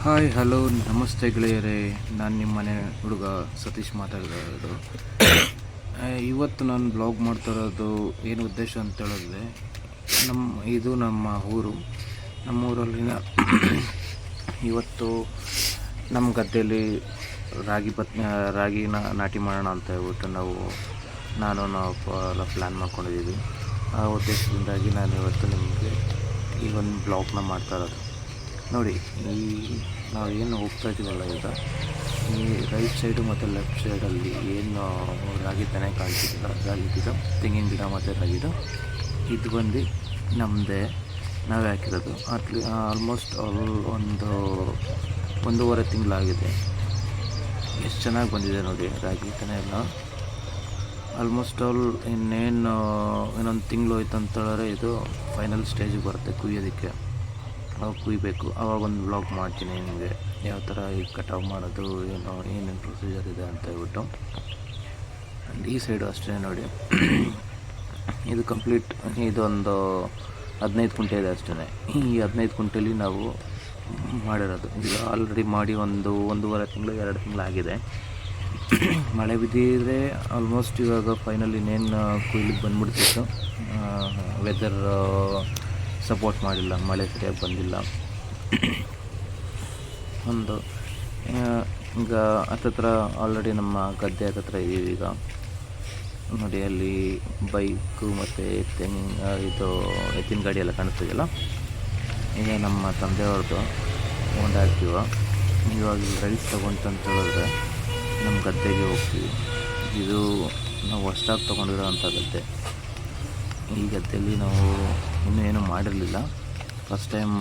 Hi hello ನಮಸ್ತೆ ಗೆಳೆಯರೇ. ನಾನು ನಿಮ್ಮ ಮನೆ ಹುಡುಗ ಸತೀಶ್ ಮಾತಾಡ್ತಿರೋದು. ಇವತ್ತು ನಾನು ಬ್ಲಾಗ್ ಮಾಡ್ತಾ ಇರೋದು ಏನು ಉದ್ದೇಶ ಅಂತ ಹೇಳಿದ್ರೆ, ಇದು ನಮ್ಮ ಊರು. ನಮ್ಮೂರಲ್ಲಿನ ಇವತ್ತು ನಮ್ಮ ಗದ್ದೆಯಲ್ಲಿ ರಾಗಿನ ನಾಟಿ ಮಾಡೋಣ ಅಂತ ಹೇಳ್ಬಿಟ್ಟು ನಾವು ಎಲ್ಲ ಪ್ಲ್ಯಾನ್ ಮಾಡ್ಕೊಂಡಿದ್ದೀವಿ. ಆ ಉದ್ದೇಶದಿಂದಾಗಿ ನಾನು ಇವತ್ತು ನಿಮಗೆ ಈ ಒಂದು ಬ್ಲಾಗ್ನ ಮಾಡ್ತಾ ಇರೋದು. ನೋಡಿ, ನಾವು ಏನು ಹೋಗ್ತಾ ಇದ್ದೀವಲ್ಲ, ಈಗ ಈ ರೈಟ್ ಸೈಡು ಮತ್ತು ಲೆಫ್ಟ್ ಸೈಡಲ್ಲಿ ಏನು ರಾಗಿ ತೆನೆ ಕಾಣ್ತಿದ್ದಿಲ್ಲ, ರಾಗಿ ಗಿಡ, ತೆಂಗಿನ ಗಿಡ ಮತ್ತು ರಾಗಿದು, ಇದು ಬಂದು ನಮ್ಮದೇ, ನಾವೇ ಹಾಕಿರೋದು. ಆಲ್ಮೋಸ್ಟ್ ಒಂದೂವರೆ ತಿಂಗಳಾಗಿದೆ. ಎಷ್ಟು ಚೆನ್ನಾಗಿ ಬಂದಿದೆ ನೋಡಿ ರಾಗಿ ತೆನೆ ಎಲ್ಲ. ಆಲ್ಮೋಸ್ಟ್ ಇನ್ನೊಂದು ತಿಂಗಳು ಹೋಯ್ತು ಅಂತ ಹೇಳಿದ್ರೆ ಇದು ಫೈನಲ್ ಸ್ಟೇಜಿಗೆ ಬರುತ್ತೆ ಕುಯ್ಯೋದಕ್ಕೆ. ಅವಾಗ ಕುಯ್ಬೇಕು. ಅವಾಗ ಒಂದು ಬ್ಲಾಗ್ ಮಾಡ್ತೀನಿ ನಿಮಗೆ, ಯಾವ ಥರ ಈಗ ಕಟಾವು ಮಾಡೋದು, ಏನೇನು ಪ್ರೊಸೀಜರ್ ಇದೆ ಅಂತ ಹೇಳ್ಬಿಟ್ಟು. ಆ್ಯಂಡ್ ಈ ಸೈಡು ಅಷ್ಟೇ ನೋಡಿ, ಇದು ಕಂಪ್ಲೀಟ್, ಇದೊಂದು 15 ಕುಂಟೆ ಇದೆ ಅಷ್ಟೇ. ಈ 15 ಕುಂಟೆಯಲ್ಲಿ ನಾವು ಮಾಡಿರೋದು. ಈಗ ಆಲ್ರೆಡಿ ಮಾಡಿ ಒಂದೂವರೆ ತಿಂಗಳು 2 ತಿಂಗಳಾಗಿದೆ. ಮಳೆ ಬಿದ್ದಿದ್ರೆ ಆಲ್ಮೋಸ್ಟ್ ಇವಾಗ ಫೈನಲ್ ಇನ್ನೇನು ಕುಯ್ಲಿಕ್ಕೆ ಬಂದ್ಬಿಡ್ತಿತ್ತು. ವೆದರ್ ಸಪೋರ್ಟ್ ಮಾಡಿಲ್ಲ, ಮಳೆ ಸರಿಯಾಗಿ ಬಂದಿಲ್ಲ. ಈಗ ಹತ್ತತ್ರ ಆಲ್ರೆಡಿ ನಮ್ಮ ಗದ್ದೆ ಹತ್ತತ್ರ ಇದ್ದೀವಿ. ಈಗ ನೋಡಿ, ಅಲ್ಲಿ ಬೈಕು ಮತ್ತು ಎತ್ತಿನ ಗಾಡಿ ಎಲ್ಲ ಕಾಣಿಸ್ತಿದೆಯಲ್ಲ, ಈಗ ನಮ್ಮ ತಂದೆಯವ್ರದ್ದು ಒಂದು ಆ್ಯಕ್ಟಿವ. ಇವಾಗ ರೈಸ್ ತೊಗೊಂತಂತ ಹೇಳಿದ್ರೆ ನಮ್ಮ ಗದ್ದೆಗೆ ಹೋಗ್ತೀವಿ. ಇದು ನಾವು ಹೊಸ್ದಾಗಿ ತೊಗೊಂಡಿರೋ ಅಂಥ ಗದ್ದೆ. ಈ ಗದ್ದೆಯಲ್ಲಿ ನಾವು ಇನ್ನೂ ಏನೂ ಮಾಡಿರಲಿಲ್ಲ. ಫಸ್ಟ್ ಟೈಮ್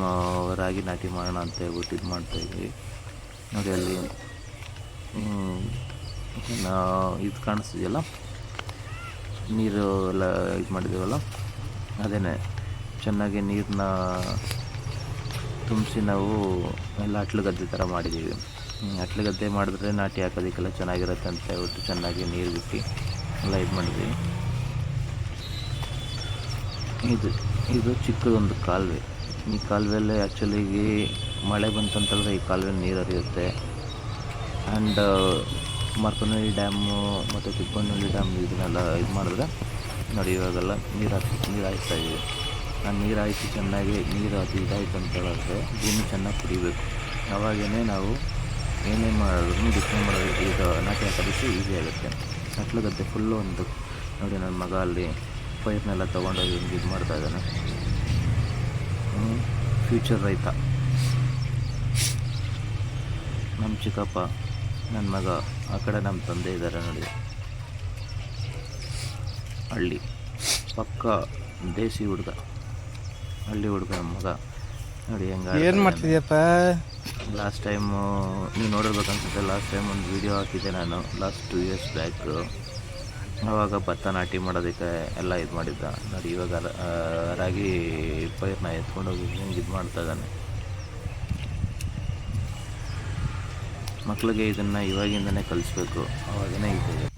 ರಾಗಿ ನಾಟಿ ಮಾಡೋಣ ಅಂತ ಹೇಳ್ಬಿಟ್ಟು ಇದು ಮಾಡ್ತಾಯಿದ್ವಿ. ನೋಡಿ, ಅಲ್ಲಿ ಇದು ಕಾಣಿಸ್ತಿದೆಯಲ್ಲ, ನೀರು ಎಲ್ಲ ಇದು ಮಾಡಿದ್ದೀವಲ್ಲ, ಅದೇ ಚೆನ್ನಾಗಿ ನೀರನ್ನ ತುಂಬಿಸಿ ನಾವು ಎಲ್ಲ ಅಟ್ಲು ಗದ್ದೆ ಥರ ಮಾಡಿದ್ದೀವಿ. ಅಟ್ಲು ಗದ್ದೆ ಮಾಡಿದ್ರೆ ನಾಟಿ ಹಾಕೋದಕ್ಕೆಲ್ಲ ಚೆನ್ನಾಗಿರುತ್ತೆ ಅಂತ ಹೇಳ್ಬಿಟ್ಟು ಚೆನ್ನಾಗಿ ನೀರು ಬಿಟ್ಟು ಎಲ್ಲ ಇದು ಮಾಡಿದ್ದೀವಿ. ಇದು ಚಿಕ್ಕದೊಂದು ಕಾಲುವೆ. ಈ ಕಾಲುವೆಯಲ್ಲೇ ಆ್ಯಕ್ಚುಲಿಗೆ ಮಳೆ ಬಂತಂತಂದರೆ ಈ ಕಾಲುವೆ ನೀರು ಹರಿಯುತ್ತೆ. ಆ್ಯಂಡ್ ಮಾರ್ಕೋನಹಳ್ಳಿ ಡ್ಯಾಮು ಮತ್ತು ತಿಪ್ಪಣ್ಣಹಳ್ಳಿ ಡ್ಯಾಮ್ ಇದನ್ನೆಲ್ಲ ಇದು ಮಾಡಿದ್ರೆ ನೋಡಿ, ಇವಾಗೆಲ್ಲ ನೀರು ಹಾಯಿಸ್ತಾಯಿದ್ದೀವಿ. ಆ ನೀರು ಹಾಯಿಸಿ ಚೆನ್ನಾಗಿ ಅದು ಇದಾಯಿತು ಅಂತ ಹೇಳಿದ್ರೆ ಭೂಮಿ ಚೆನ್ನಾಗಿ ಕುಡಿಬೇಕು. ಅವಾಗೇ ನಾವು ಏನೇನು ಮಾಡೋದು ಡಿಫ್ರೆಂಟ್ ಮಾಡೋದು, ಈಗ ನಾಟಿ ಹಾಕೋದಕ್ಕೆ ಈಸಿ ಆಗುತ್ತೆ. ಅಟ್ಲ ಗದ್ದೆ ಫುಲ್ಲು ಒಂದು ನೋಡಿ, ನನ್ನ ಮಗ ಅಲ್ಲಿ ಪೈರ್ನೆಲ್ಲ ತೊಗೊಂಡೋಗಿ ಇದು ಮಾಡ್ತಾ ಇದ್ದಾನೆ. ಫ್ಯೂಚರ್ ರೈತ ನಮ್ಮ ಚಿಕ್ಕಪ್ಪ, ನನ್ನ ಮಗ, ಆ ಕಡೆ ನಮ್ಮ ತಂದೆ ಇದ್ದಾರೆ ನೋಡಿ. ಹಳ್ಳಿ ಪಕ್ಕ ದೇಸಿ ಹುಡುಗ, ಹಳ್ಳಿ ಹುಡುಗ ನಮ್ಮ ಮಗ. ನೋಡಿ ಏನು ಮಾಡ್ತಿದ್ಯಪ್ಪ. ಲಾಸ್ಟ್ ಟೈಮು ನೀವು ನೋಡಿರ್ಬೇಕನ್ಸುತ್ತೆ, ಲಾಸ್ಟ್ ಟೈಮ್ ಒಂದು ವೀಡಿಯೋ ಹಾಕಿದ್ದೆ ನಾನು, ಲಾಸ್ಟ್ 2 years ಬ್ಯಾಕ್. ಆವಾಗ ಭತ್ತ ನಾಟಿ ಮಾಡೋದಕ್ಕೆ ಎಲ್ಲ ಇದು ಮಾಡಿದ್ದ ನೋಡಿ. ಇವಾಗ ರಾಗಿ ಪೈರನ್ನ ಎತ್ಕೊಂಡೋಗಿ ಹಿಂಗೆ ಇದು ಮಾಡ್ತಾ ಇದ್ದಾನೆ. ಮಕ್ಕಳಿಗೆ ಇದನ್ನು ಇವಾಗಿಂದನೇ ಕಲಿಸ್ಬೇಕು, ಅವಾಗೇ ಇದೆ.